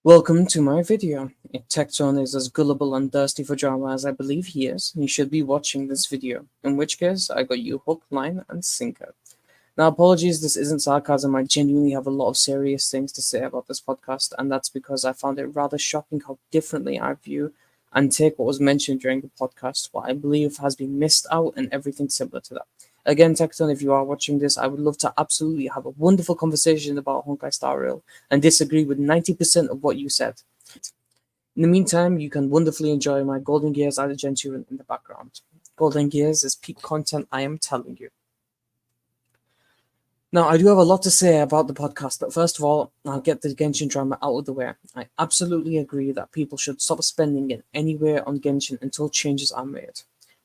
Welcome to my video. If Tecton is as gullible and thirsty for drama as I believe he is, you should be watching this video, in which case I got you hook, line, and sinker. Now apologies, this isn't sarcasm, I genuinely have a lot of serious things to say about this podcast, and that's because I found it rather shocking how differently I view and take what was mentioned during the podcast, what I believe has been missed out, and everything similar to that. Again, Tecton, if you are watching this, I would love to absolutely have a wonderful conversation about Honkai Star Rail and disagree with 90% of what you said. In the meantime, you can wonderfully enjoy my Golden Gears Argenturan in the background. Golden Gears is peak content, I am telling you. Now, I do have a lot to say about the podcast, but first of all, I'll get the Genshin drama out of the way. I absolutely agree that people should stop spending it anywhere on Genshin until changes are made.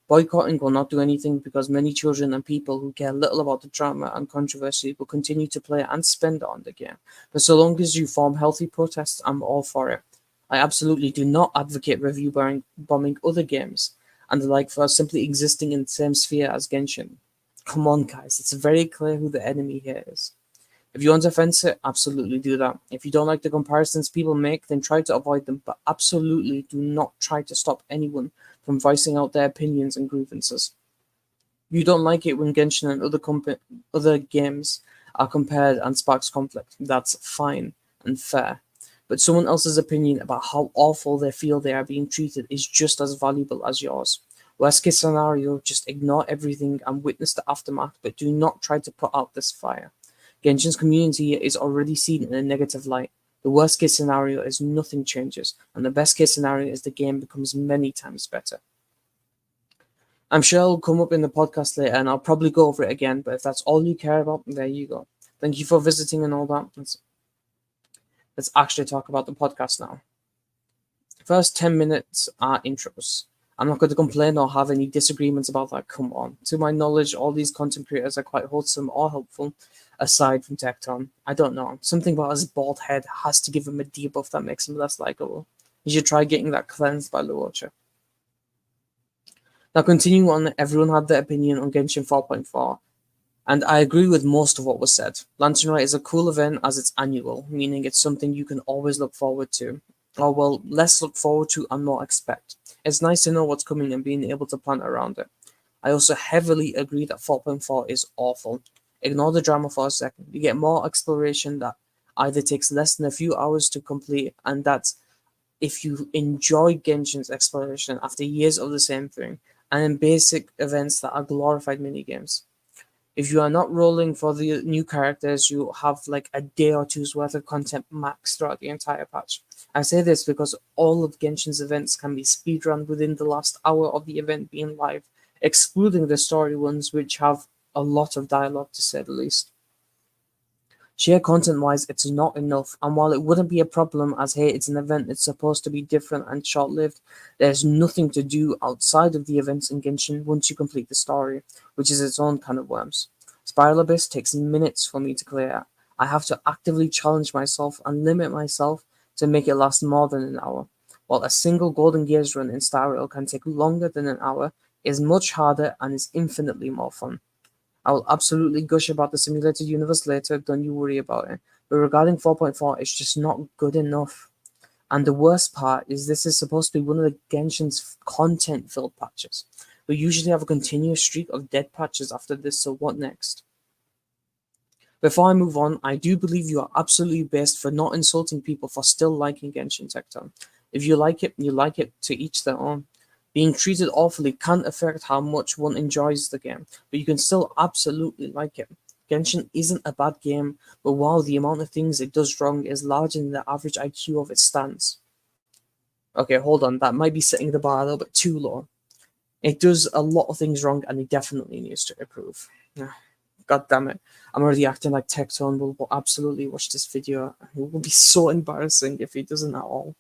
Boycotting will not do anything because many children and people who care little about the drama and controversy will continue to play and spend on the game. But so long as you form healthy protests, I'm all for it. I absolutely do not advocate review bombing other games and the like for simply existing in the same sphere as Genshin. Come on, guys, it's very clear who the enemy here is. If you want to fence it, absolutely do that. If you don't like the comparisons people make, then try to avoid them, but absolutely do not try to stop anyone from voicing out their opinions and grievances. You don't like it when Genshin and other games are compared and sparks conflict. That's fine and fair. But someone else's opinion about how awful they feel they are being treated is just as valuable as yours. Worst case scenario, just ignore everything and witness the aftermath, but do not try to put out this fire. Genshin's community is already seen in a negative light. The worst case scenario is nothing changes, and the best case scenario is the game becomes many times better. I'm sure it'll come up in the podcast later, and I'll probably go over it again, but if that's all you care about, there you go. Thank you for visiting and all that. Let's actually talk about the podcast now. First 10 minutes are intros. I'm not going to complain or have any disagreements about that, come on. To my knowledge, all these content creators are quite wholesome or helpful, aside from Tecton. I don't know, something about his bald head has to give him a debuff that makes him less likable. You should try getting that cleansed by Luocha. Now continuing on, everyone had their opinion on Genshin 4.4, and I agree with most of what was said. Lantern Rite is a cool event as it's annual, meaning it's something you can always look forward to. Or well, less look forward to and more expect. It's nice to know what's coming and being able to plan around it. I also heavily agree that 4.4 is awful. Ignore the drama for a second. You get more exploration that either takes less than a few hours to complete, and that's if you enjoy Genshin's exploration after years of the same thing, and in basic events that are glorified minigames. If you are not rolling for the new characters, you have like a day or two's worth of content max throughout the entire patch. I say this because all of Genshin's events can be speedrun within the last hour of the event being live, excluding the story ones, which have a lot of dialogue to say the least. Sheer content wise, it's not enough, and while it wouldn't be a problem as hey, it's an event, it's supposed to be different and short lived, there's nothing to do outside of the events in Genshin once you complete the story, which is its own kind of worms. Spiral Abyss takes minutes for me to clear. I have to actively challenge myself and limit myself to make it last more than an hour, while a single Golden Gears run in Star Rail can take longer than an hour, is much harder, and is infinitely more fun. I will absolutely gush about the simulated universe later, don't you worry about it. But regarding 4.4, it's just not good enough. And the worst part is this is supposed to be one of the Genshin's content-filled patches. We usually have a continuous streak of dead patches after this, so what next? Before I move on, I do believe you are absolutely best for not insulting people for still liking Genshin Tecton. If you like it, you like it, to each their own. Being treated awfully can't affect how much one enjoys the game, but you can still absolutely like it. Genshin isn't a bad game, but while the amount of things it does wrong is larger than the average IQ of its stands. Okay, hold on, that might be setting the bar a little bit too low. It does a lot of things wrong and it definitely needs to improve. God damn it. I'm already acting like Tecton will absolutely watch this video. It will be so embarrassing if he doesn't at all.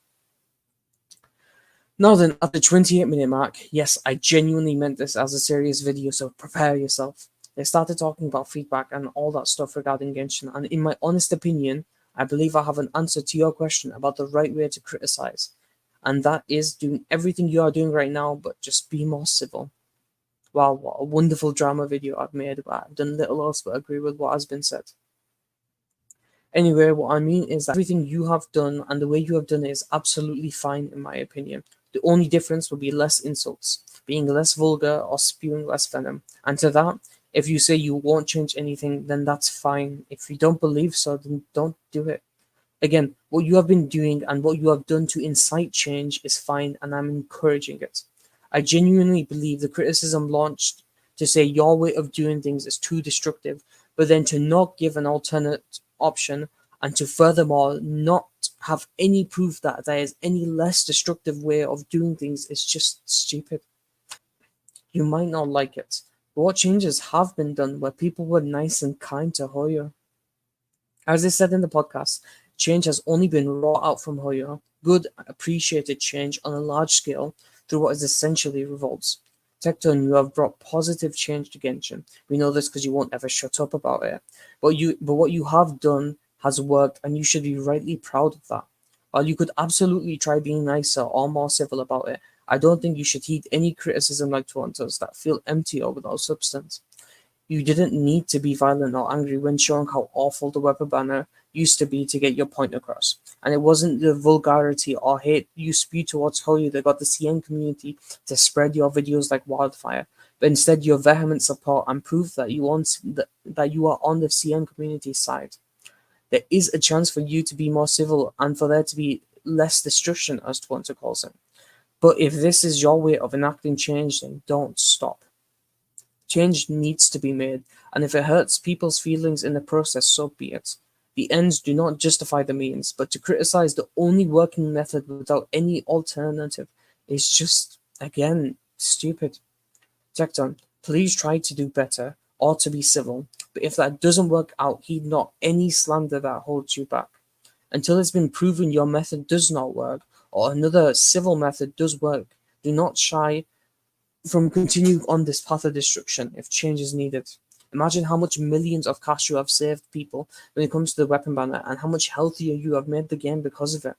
Now then, at the 28-minute mark, yes, I genuinely meant this as a serious video, so prepare yourself. They started talking about feedback and all that stuff regarding Genshin, and in my honest opinion, I believe I have an answer to your question about the right way to criticize. And that is doing everything you are doing right now, but just be more civil. Wow, what a wonderful drama video I've made, but I've done little else but agree with what has been said. Anyway, what I mean is that everything you have done and the way you have done it is absolutely fine, in my opinion. The only difference will be less insults, being less vulgar, or spewing less venom. And to that, if you say you won't change anything, then that's fine. If you don't believe so, then don't do it. Again, what you have been doing and what you have done to incite change is fine, and I'm encouraging it. I genuinely believe the criticism launched to say your way of doing things is too destructive, but then to not give an alternate option and to furthermore not have any proof that there is any less destructive way of doing things is just stupid. You might not like it, but what changes have been done where people were nice and kind to Hoyo? As I said in the podcast, change has only been wrought out from Hoyo, good, appreciated change on a large scale through what is essentially revolts. Tecton, you have brought positive change to Genshin. We know this because you won't ever shut up about it. But what you have done has worked, and you should be rightly proud of that. While you could absolutely try being nicer or more civil about it, I don't think you should heed any criticism like Toronto's that feel empty or without substance. You didn't need to be violent or angry when showing how awful the weapon banner used to be to get your point across. And it wasn't the vulgarity or hate you spew towards Holy that got the CN community to spread your videos like wildfire, but instead your vehement support and proof that that you are on the CN community side. There is a chance for you to be more civil and for there to be less destruction, as Twanter calls it. But if this is your way of enacting change, then don't stop. Change needs to be made, and if it hurts people's feelings in the process, so be it. The ends do not justify the means, but to criticize the only working method without any alternative is just, again, stupid. Tecton, please try to do better or to be civil, but if that doesn't work out, heed not any slander that holds you back. Until it's been proven your method does not work, or another civil method does work, do not shy from continuing on this path of destruction if change is needed. Imagine how much millions of cash you have saved people when it comes to the weapon banner and how much healthier you have made the game because of it.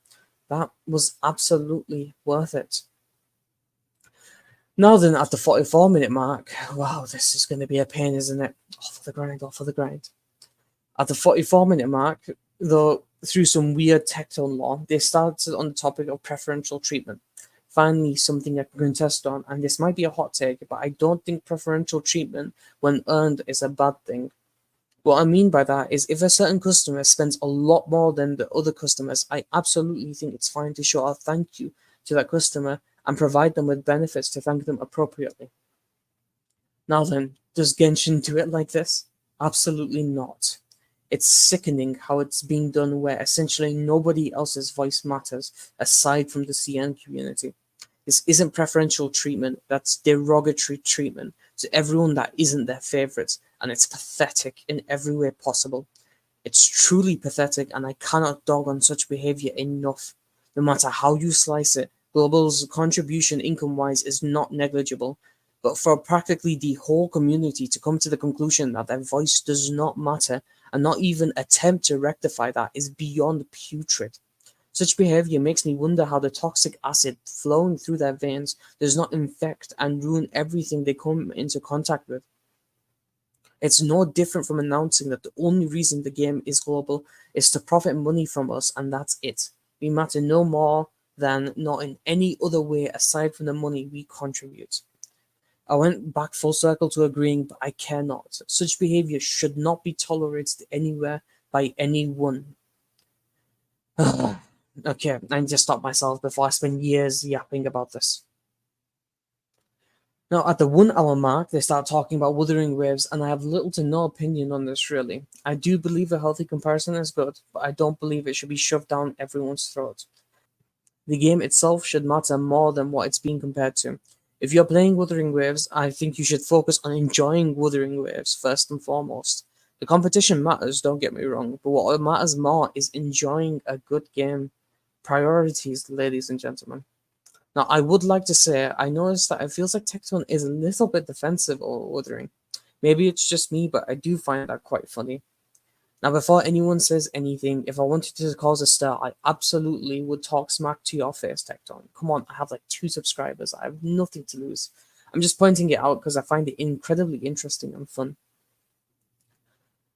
That was absolutely worth it. Now then, at the 44-minute mark, wow, this is going to be a pain, isn't it? Off the grind, off of the grind. At the 44-minute mark, though, through some weird tectone law, they started on the topic of preferential treatment. Finally, something I can contest on, and this might be a hot take, but I don't think preferential treatment, when earned, is a bad thing. What I mean by that is if a certain customer spends a lot more than the other customers, I absolutely think it's fine to show our thank you to that customer and provide them with benefits to thank them appropriately. Now then, does Genshin do it like this? Absolutely not. It's sickening how it's being done where essentially nobody else's voice matters aside from the CN community. This isn't preferential treatment, that's derogatory treatment to everyone that isn't their favourites, and it's pathetic in every way possible. It's truly pathetic, and I cannot dog on such behaviour enough. No matter how you slice it, Global's contribution income wise is not negligible, but for practically the whole community to come to the conclusion that their voice does not matter and not even attempt to rectify that is beyond putrid. Such behavior makes me wonder how the toxic acid flowing through their veins does not infect and ruin everything they come into contact with. It's no different from announcing that the only reason the game is global is to profit money from us, and that's it. We matter no more than not in any other way aside from the money we contribute. I went back full circle to agreeing, but I care not. Such behavior should not be tolerated anywhere by anyone. Okay, I need to stop myself before I spend years yapping about this. Now, at the 1 hour mark, they start talking about Wuthering Waves, and I have little to no opinion on this really. I do believe a healthy comparison is good, but I don't believe it should be shoved down everyone's throat. The game itself should matter more than what it's being compared to. If you're playing Wuthering Waves, I think you should focus on enjoying Wuthering Waves first and foremost. The competition matters, don't get me wrong, but what matters more is enjoying a good game. Priorities, ladies and gentlemen. Now, I would like to say I noticed that it feels like Tecton is a little bit defensive or Wuthering. Maybe it's just me, but I do find that quite funny. Now, before anyone says anything, if I wanted to cause a stir, I absolutely would talk smack to your face, Tecton. Come on, I have like 2 subscribers. I have nothing to lose. I'm just pointing it out because I find it incredibly interesting and fun.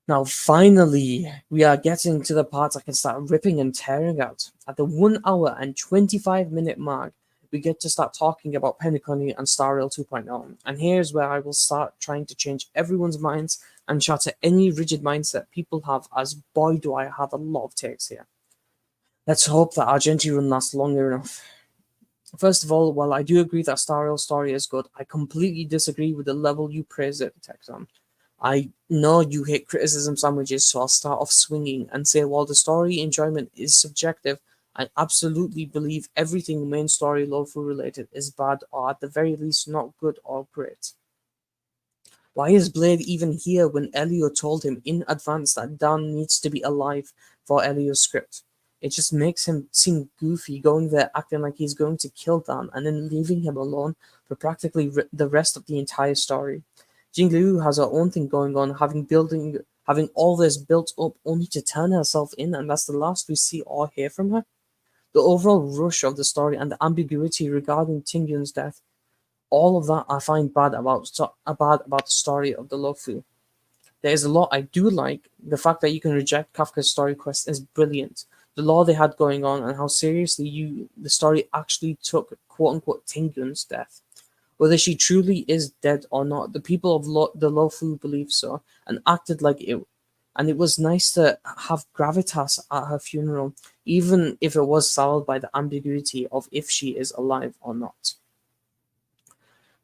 Now, finally, we are getting to the part I can start ripping and tearing out. At the 1 hour and 25-minute mark, we get to start talking about Penacony and Star Rail 2.0. And here's where I will start trying to change everyone's minds and shatter any rigid mindset people have, as boy do I have a lot of takes here. Let's hope that our Genti run lasts longer enough. First of all, while I do agree that Star Rail's story is good, I completely disagree with the level you praise it, Texan. I know you hate criticism sandwiches, so I'll start off swinging and say while the story enjoyment is subjective, I absolutely believe everything main story Lofu related is bad or at the very least not good or great. Why is Blade even here when Elio told him in advance that Dan needs to be alive for Elio's script? It just makes him seem goofy going there acting like he's going to kill Dan and then leaving him alone for practically the rest of the entire story. Jing Liu has her own thing going on, having all this built up only to turn herself in, and that's the last we see or hear from her. The overall rush of the story and the ambiguity regarding Tingyun's death, all of that I find bad about the story of the Lofu. There is a lot I do like. The fact that you can reject Kafka's story quest is brilliant. The law they had going on and how seriously the story actually took quote unquote Tingyun's death. Whether she truly is dead or not, the people of the Lofu believe so and acted like it. And it was nice to have gravitas at her funeral, even if it was soured by the ambiguity of if she is alive or not.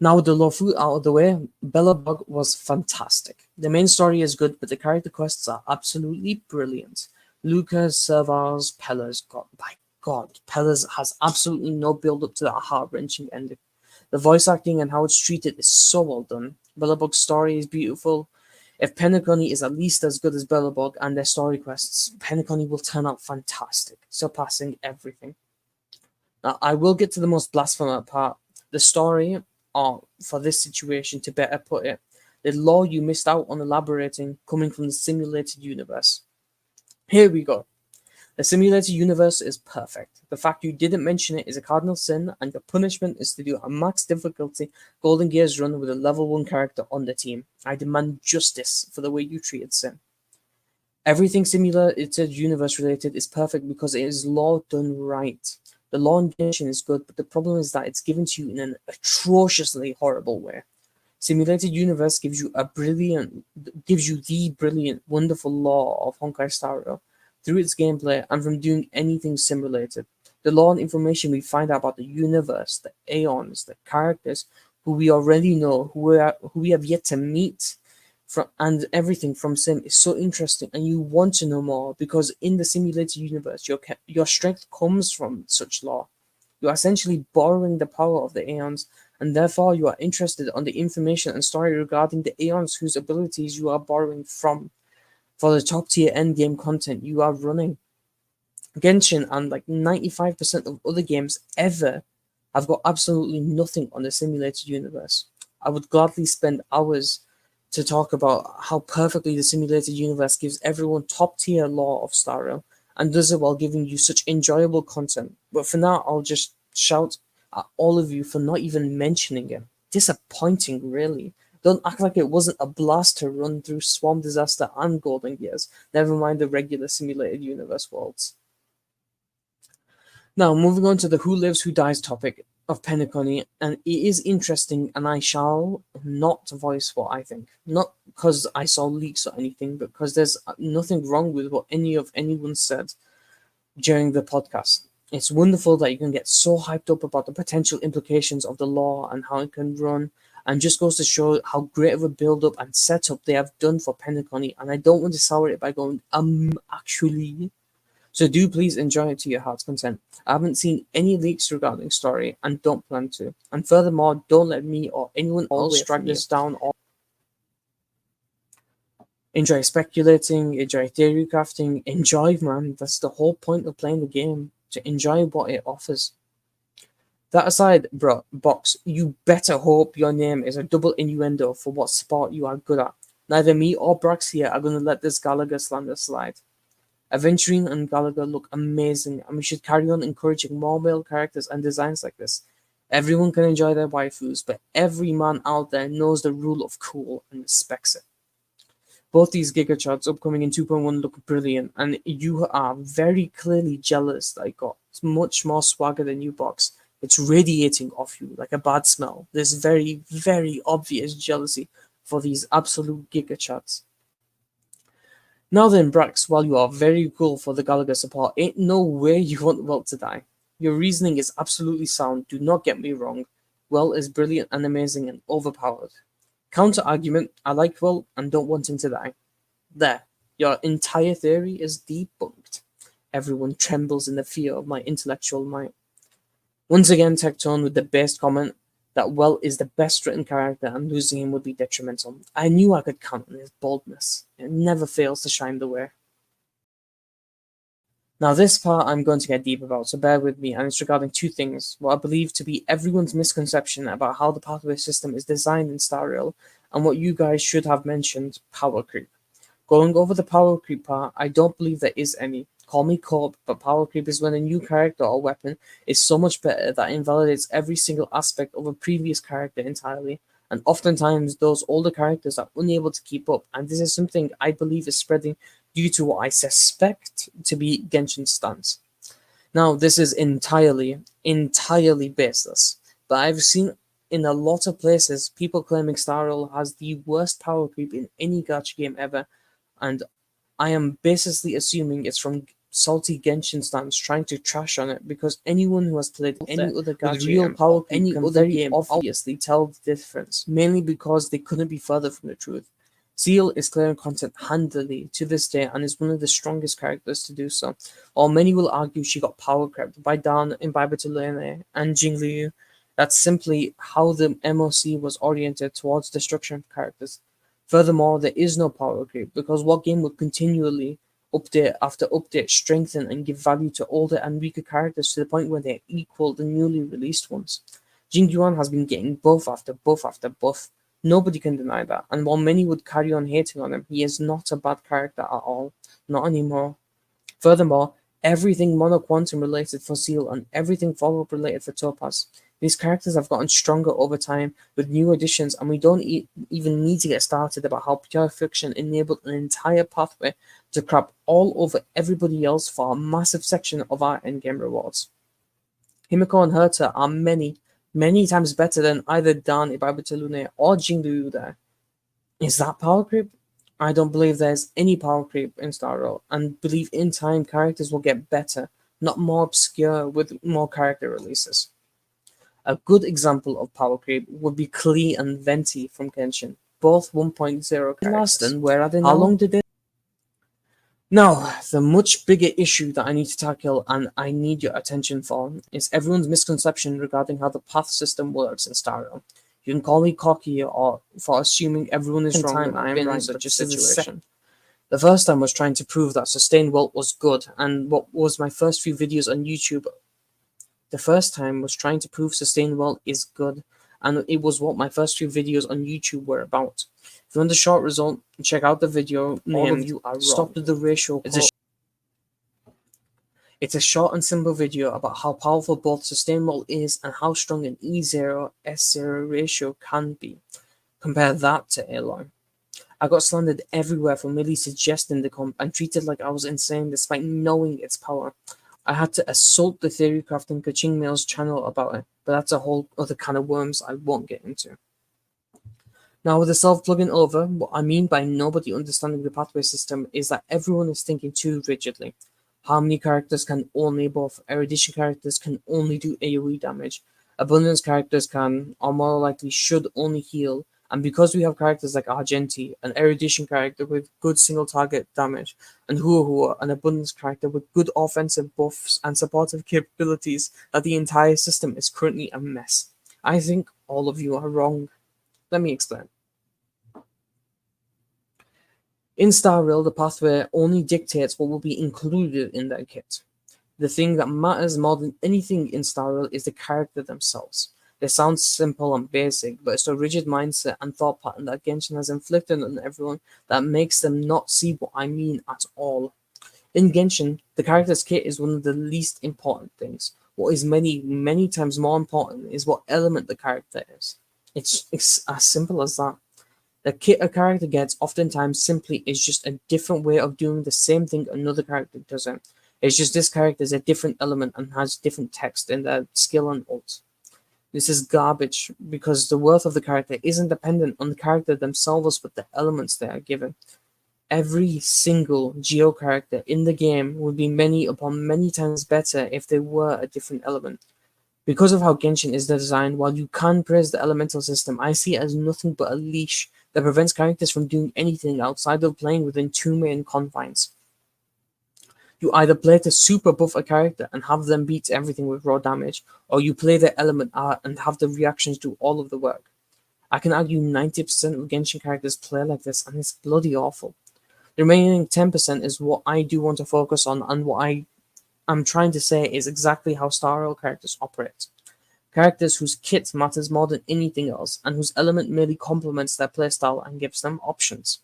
Now with the Lofu out of the way, Bellabug was fantastic. The main story is good, but the character quests are absolutely brilliant. Lucas, Servars, Pellers, God, by God, Pellers has absolutely no build up to that heart-wrenching ending. The voice acting and how it's treated is so well done. Bellabug's story is beautiful. If Penacony is at least as good as Bellabug and their story quests, Penacony will turn out fantastic, surpassing everything. Now, I will get to the most blasphemous part. The story, or for this situation to better put it, the law you missed out on elaborating coming from the simulated universe. Here we go. The simulated universe is perfect. The fact you didn't mention it is a cardinal sin, and your punishment is to do a max difficulty Golden Gears run with a level 1 character on the team. I demand justice for the way you treated Sin. Everything simulated universe related is perfect because it is law done right. The law in Genshin is good, but the problem is that it's given to you in an atrociously horrible way. Simulated Universe gives you the brilliant, wonderful law of Honkai Star Rail through its gameplay and from doing anything simulated. The law and information we find out about the universe, the aeons, the characters who we already know, who we have yet to meet, and everything from Sim is so interesting, and you want to know more because in the simulated universe, your strength comes from such law. You are essentially borrowing the power of the aeons, and therefore you are interested on the information and story regarding the aeons whose abilities you are borrowing from for the top tier endgame content you are running. Genshin and like 95% of other games ever have got absolutely nothing on the simulated universe. I would gladly spend hours to talk about how perfectly the simulated universe gives everyone top tier lore of Star Rail and does it while giving you such enjoyable content. But for now, I'll just shout at all of you for not even mentioning it. Disappointing, really. Don't act like it wasn't a blast to run through Swarm Disaster and Golden Gears, never mind the regular simulated universe worlds. Now, moving on to the who lives, who dies topic of Penacony, and it is interesting, and I shall not voice what I think. Not because I saw leaks or anything, but because there's nothing wrong with what anyone said during the podcast. It's wonderful that you can get so hyped up about the potential implications of the law and how it can run, and just goes to show how great of a build up and setup they have done for Penacony, and I don't want to sour it by going, actually. So do please enjoy it to your heart's content. I haven't seen any leaks regarding story and don't plan to. And furthermore, don't let me or anyone else drag this down or enjoy speculating, enjoy theory crafting, enjoy, man. That's the whole point of playing the game, to enjoy what it offers. That aside, bro, Box, you better hope your name is a double innuendo for what sport you are good at. Neither me or Brax here are going to let this Gallagher slander slide. Aventurine and Gallagher look amazing, and we should carry on encouraging more male characters and designs like this. Everyone can enjoy their waifus, but every man out there knows the rule of cool and respects it. Both these Giga Charts upcoming in 2.1 look brilliant, and you are very clearly jealous that it got much more swagger than you, Box. It's radiating off you like a bad smell. There's very, very obvious jealousy for these absolute Giga Charts. Now then, Brax, while you are very cool for the Gallagher support, ain't no way you want Well to die. Your reasoning is absolutely sound, do not get me wrong. Well is brilliant and amazing and overpowered. Counter argument, I like Will and don't want him to die. There, your entire theory is debunked. Everyone trembles in the fear of my intellectual might. Once again, Tectone with the best comment that Well is the best written character and losing him would be detrimental. I knew I could count on his boldness. It never fails to shine the way. Now this part I'm going to get deep about, so bear with me, and it's regarding two things. What I believe to be everyone's misconception about how the pathway system is designed in Star Rail, and what you guys should have mentioned, power creep. Going over the power creep part, I don't believe there is any. Call me cope, but power creep is when a new character or weapon is so much better that it invalidates every single aspect of a previous character entirely, and oftentimes those older characters are unable to keep up, and this is something I believe is spreading due to what I suspect to be Genshin's stance. Now, this is entirely baseless, but I've seen in a lot of places people claiming Star Rail has the worst power creep in any gacha game ever, and I am basically assuming it's from salty Genshin stans trying to trash on it, because anyone who has played any other gacha real power creep any other game obviously tell the difference, mainly because they couldn't be further from the truth. Seal is clearing content handily to this day and is one of the strongest characters to do so. While many will argue she got power crept by Dan in Lane and Jingliu, that's simply how the MOC was oriented towards destruction characters. Furthermore, there is no power creep, because what game would continually update after update strengthen and give value to older and weaker characters to the point where they equal the newly released ones? Jingyuan has been getting buff after buff after buff. Nobody can deny that, and while many would carry on hating on him, he is not a bad character at all. Not anymore. Furthermore, everything Mono Quantum related for Seal and everything follow-up related for Topaz. These characters have gotten stronger over time with new additions, and we don't even need to get started about how Pure Fiction enabled an entire pathway to crap all over everybody else for a massive section of our endgame rewards. Himiko and Herta are many times better than either Dan Ibabatalune or Jingliu there. Is that power creep? I don't believe there's any power creep in Star Rail, and believe in time characters will get better, not more obscure with more character releases. A good example of power creep would be Klee and Venti from Genshin, both 1.0 characters. And where are they now? How long did they? Now, the much bigger issue that I need to tackle and I need your attention for is everyone's misconception regarding how the path system works in Star Rail. You can call me cocky or for assuming everyone is wrong and I am right in such a situation. The first time was trying to prove that Sustained Wealth was good, and what was my first few videos on YouTube. The first time was trying to prove Sustained Wealth is good, and it was what my first few videos on YouTube were about. If you want the short result, check out the video named All of You Are Wrong. Stop the Ratio. It's a short and simple video about how powerful both Sustained Wealth is and how strong an E0 S0 ratio can be. Compare that to Aloy. I got slandered everywhere for merely suggesting the comp and treated like I was insane despite knowing its power. I had to assault the Theorycraft and Kaching Mail's channel about it, but that's a whole other can of worms I won't get into. Now, with the self-plugging over, what I mean by nobody understanding the pathway system is that everyone is thinking too rigidly. Harmony characters can only buff, Erudition characters can only do AoE damage, Abundance characters can, or more likely should, only heal, and because we have characters like Argenti, an Erudition character with good single target damage, and Hua, an Abundance character with good offensive buffs and supportive capabilities, that the entire system is currently a mess. I think all of you are wrong. Let me explain. In Star Rail, the pathway only dictates what will be included in that kit. The thing that matters more than anything in Star Rail is the character themselves. They sound simple and basic, but it's the rigid mindset and thought pattern that Genshin has inflicted on everyone that makes them not see what I mean at all. In Genshin, the character's kit is one of the least important things. What is many times more important is what element the character is. It's as simple as that. The kit a character gets oftentimes simply is just a different way of doing the same thing another character doesn't. It's just this character is a different element and has different text in their skill and ult. This is garbage because the worth of the character isn't dependent on the character themselves but the elements they are given. Every single Geo character in the game would be many upon many times better if they were a different element. Because of how Genshin is designed, while you can praise the elemental system, I see it as nothing but a leash that prevents characters from doing anything outside of playing within two main confines. You either play to super buff a character and have them beat everything with raw damage, or you play their element art and have the reactions do all of the work. I can argue 90% of Genshin characters play like this, and it's bloody awful. The remaining 10% is what I do want to focus on, and what I'm trying to say is exactly how Star Rail characters operate. Characters whose kit matters more than anything else, and whose element merely complements their playstyle and gives them options.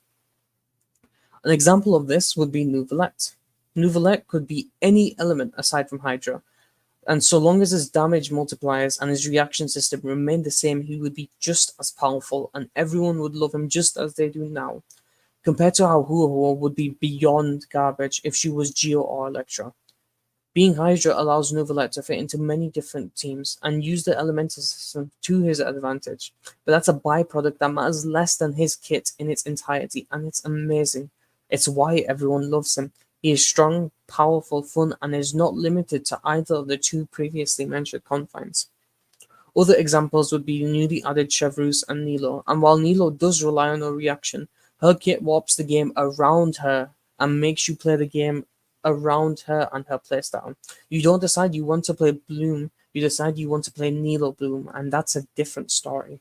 An example of this would be Nouvelette. Nouvelette could be any element aside from Hydra, and so long as his damage multipliers and his reaction system remained the same, he would be just as powerful, and everyone would love him just as they do now, compared to how Huohuo would be beyond garbage if she was Geo or Electra. Being Hydra allows Nouvelette to fit into many different teams and use the elemental system to his advantage, but that's a byproduct that matters less than his kit in its entirety, and it's amazing. It's why everyone loves him. He is strong, powerful, fun, and is not limited to either of the two previously mentioned confines. Other examples would be newly added Chevrus and Nilo, and while Nilo does rely on her reaction, her kit warps the game around her and makes you play the game around her and her playstyle. You don't decide you want to play Bloom, you decide you want to play Nilo Bloom, and that's a different story.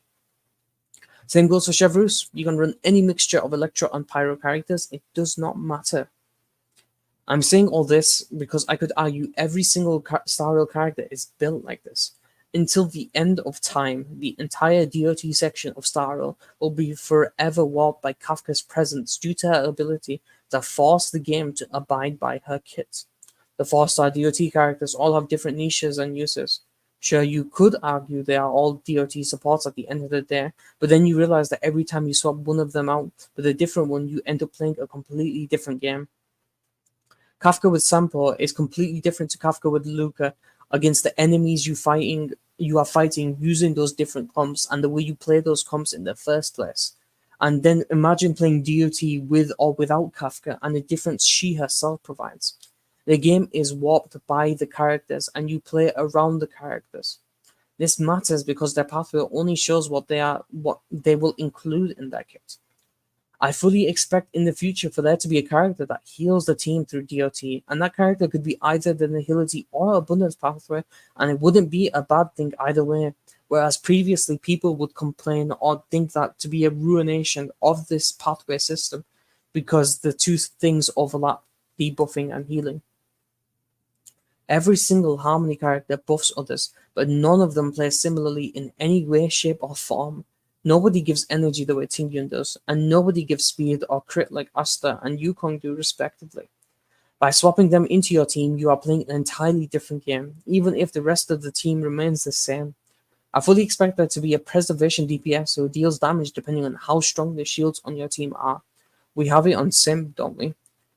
Same goes for Chevrus. You can run any mixture of Electro and Pyro characters, it does not matter. I'm saying all this because I could argue every single Star Rail character is built like this. Until the end of time, the entire DOT section of Star Rail will be forever warped by Kafka's presence due to her ability to force the game to abide by her kit. The 4-star DOT characters all have different niches and uses. Sure, you could argue they are all DOT supports at the end of the day, but then you realize that every time you swap one of them out with a different one, you end up playing a completely different game. Kafka with Sampo is completely different to Kafka with Luca against the enemies you are fighting using those different comps and the way you play those comps in the first place. And then imagine playing DOT with or without Kafka and the difference she herself provides. The game is warped by the characters and you play around the characters. This matters because their pathway only shows what they will include in their kit. I fully expect in the future for there to be a character that heals the team through DOT, and that character could be either the Nihility or Abundance pathway, and it wouldn't be a bad thing either way. Whereas previously people would complain or think that to be a ruination of this pathway system because the two things overlap, debuffing and healing. Every single Harmony character buffs others, but none of them play similarly in any way, shape, or form. Nobody gives energy the way Tingyun does, and nobody gives speed or crit like Asta and Yukong do respectively. By swapping them into your team, you are playing an entirely different game, even if the rest of the team remains the same. I fully expect there to be a preservation DPS who deals damage depending on how strong the shields on your team are. We have it on Sim, don't we?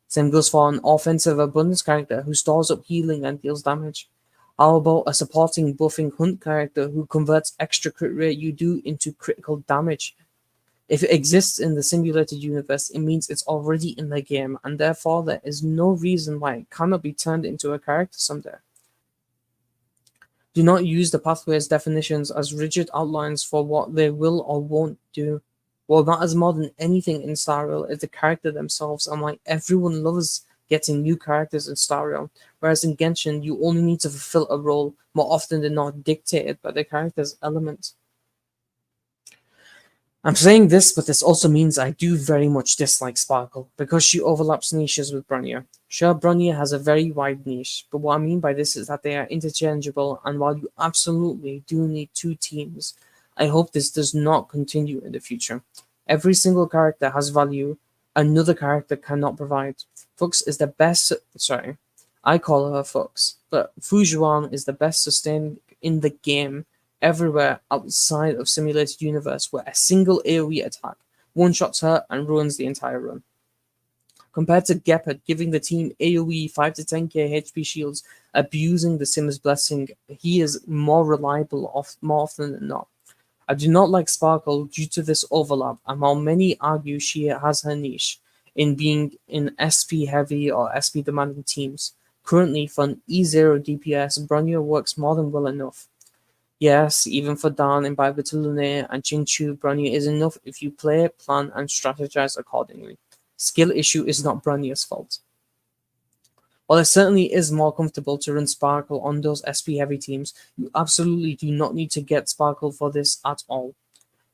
Same goes for an offensive abundance character who stores up healing and deals damage. How about a supporting buffing hunt character who converts extra crit rate you do into critical damage? If it exists in the simulated universe, it means it's already in the game, and therefore there is no reason why it cannot be turned into a character someday. Do not use the pathways definitions as rigid outlines for what they will or won't do. What matters more than anything in Star Rail is the character themselves, and why everyone loves getting new characters in Star Rail, whereas in Genshin you only need to fulfill a role, more often than not dictated by the character's element. I'm saying this, but this also means I do very much dislike Sparkle, because she overlaps niches with Bronya. Sure, Bronya has a very wide niche, but what I mean by this is that they are interchangeable, and while you absolutely do need two teams, I hope this does not continue in the future. Every single character has value another character cannot provide. Fux is the best, sorry, I call her Fux, but Fujuan is the best sustained in the game everywhere outside of simulated universe where a single AoE attack one-shots her and ruins the entire run. Compared to Gepard giving the team AoE 5 to 10k HP shields, abusing the Sim's blessing, he is more reliable more often than not. I do not like Sparkle due to this overlap, and while many argue she has her niche in being in SP heavy or SP demanding teams, currently for an E0 DPS, Bronya works more than well enough. Yes, even for Dan, Imbiber to Lune, and Qingchu, Bronya is enough if you play, plan, and strategize accordingly. Skill issue is not Bronya's fault. While it certainly is more comfortable to run Sparkle on those SP heavy teams, you absolutely do not need to get Sparkle for this at all.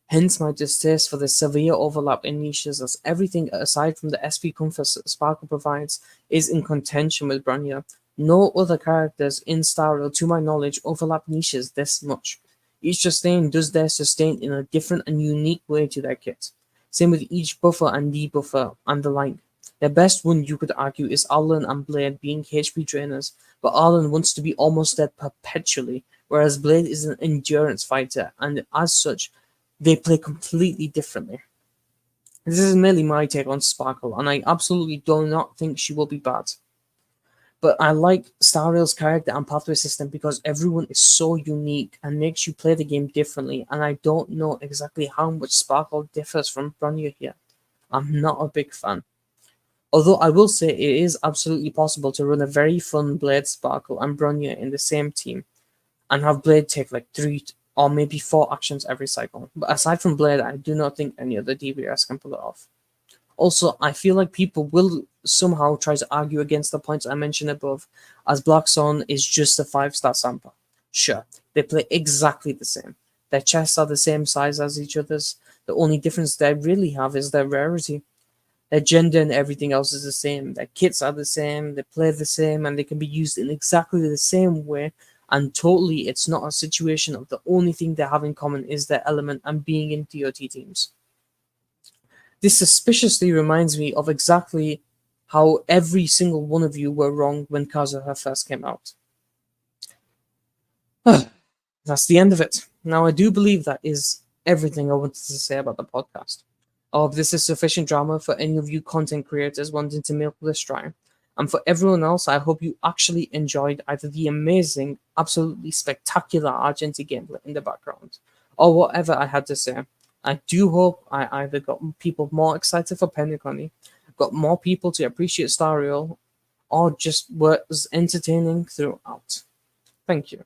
Hence my distaste for the severe overlap in niches, as everything aside from the SP comfort Sparkle provides is in contention with Bronya. No other characters in Star Rail, to my knowledge, overlap niches this much. Each sustain does their sustain in a different and unique way to their kit. Same with each buffer and debuffer and the like. Their best one, you could argue, is Arlen and Blade being HP drainers, but Arlen wants to be almost dead perpetually, whereas Blade is an endurance fighter, and as such, they play completely differently. This is merely my take on Sparkle, and I absolutely do not think she will be bad. But I like Star Rail's character and pathway system because everyone is so unique and makes you play the game differently, and I don't know exactly how much Sparkle differs from Bronya here. I'm not a big fan. Although I will say it is absolutely possible to run a very fun Blade, Sparkle, and Bronya in the same team, and have Blade take like 3 or maybe 4 actions every cycle. But aside from Blade, I do not think any other DPS can pull it off. Also, I feel like people will somehow try to argue against the points I mentioned above, as Black Sun is just a 5-star sample. Sure, they play exactly the same. Their chests are the same size as each other's. The only difference they really have is their rarity. Their gender and everything else is the same. Their kits are the same, they play the same, and they can be used in exactly the same way. And totally, it's not a situation of the only thing they have in common is their element and being in DOT teams. This suspiciously reminds me of exactly how every single one of you were wrong when Kazuha first came out. That's the end of it. Now, I do believe that is everything I wanted to say about the podcast. I hope this is sufficient drama for any of you content creators wanting to milk this dry. And for everyone else, I hope you actually enjoyed either the amazing, absolutely spectacular Argenti gameplay in the background, or whatever I had to say. I do hope I either got people more excited for Penacony, got more people to appreciate Star Rail, or just was entertaining throughout. Thank you.